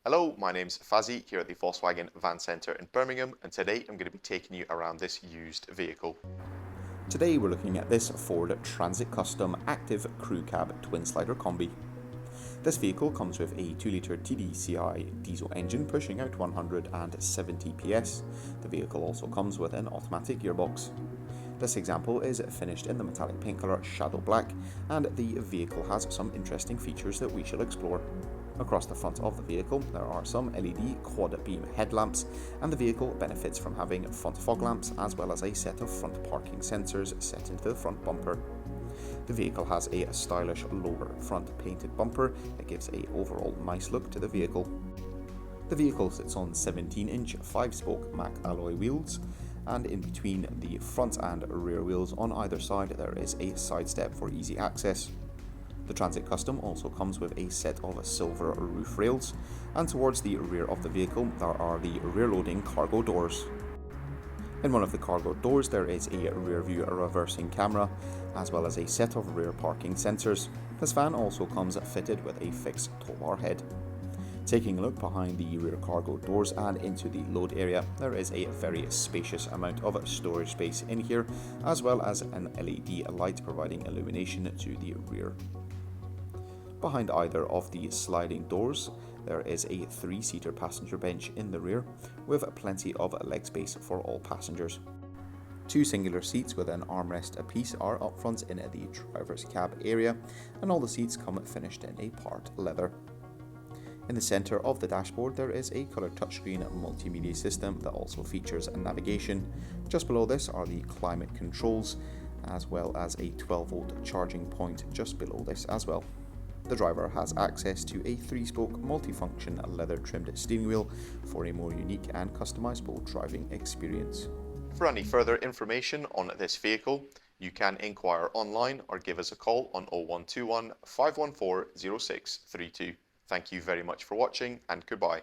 Hello, my name's Fazzy here at the Volkswagen Van Centre in Birmingham, and today I'm going to be taking you around this used vehicle. Today we're looking at this Ford Transit Custom Active Crew Cab Twin Slider Kombi. This vehicle comes with a 2-litre TDCi diesel engine pushing out 170 PS. The vehicle also comes with an automatic gearbox. This example is finished in the metallic paint colour Shadow Black, and the vehicle has some interesting features that we shall explore. Across the front of the vehicle there are some LED quad beam headlamps, and the vehicle benefits from having front fog lamps as well as a set of front parking sensors set into the front bumper. The vehicle has a stylish lower front painted bumper that gives an overall nice look to the vehicle. The vehicle sits on 17-inch 5-spoke Mac alloy wheels, and in between the front and rear wheels on either side there is a side step for easy access. The Transit Custom also comes with a set of silver roof rails, and towards the rear of the vehicle there are the rear loading cargo doors. In one of the cargo doors there is a rear view reversing camera, as well as a set of rear parking sensors. This van also comes fitted with a fixed tow bar head. Taking a look behind the rear cargo doors and into the load area, there is a very spacious amount of storage space in here, as well as an LED light providing illumination to the rear. Behind either of the sliding doors, there is a 3-seater passenger bench in the rear, with plenty of leg space for all passengers. 2 singular seats with an armrest apiece are up front in the driver's cab area, and all the seats come finished in a part leather. In the centre of the dashboard there is a colour touchscreen multimedia system that also features navigation. Just below this are the climate controls, as well as a 12-volt charging point just below this as well. The driver has access to a 3-spoke multifunction leather trimmed steering wheel for a more unique and customizable driving experience. For any further information on this vehicle, you can inquire online or give us a call on 0121 514 0632. Thank you very much for watching, and goodbye.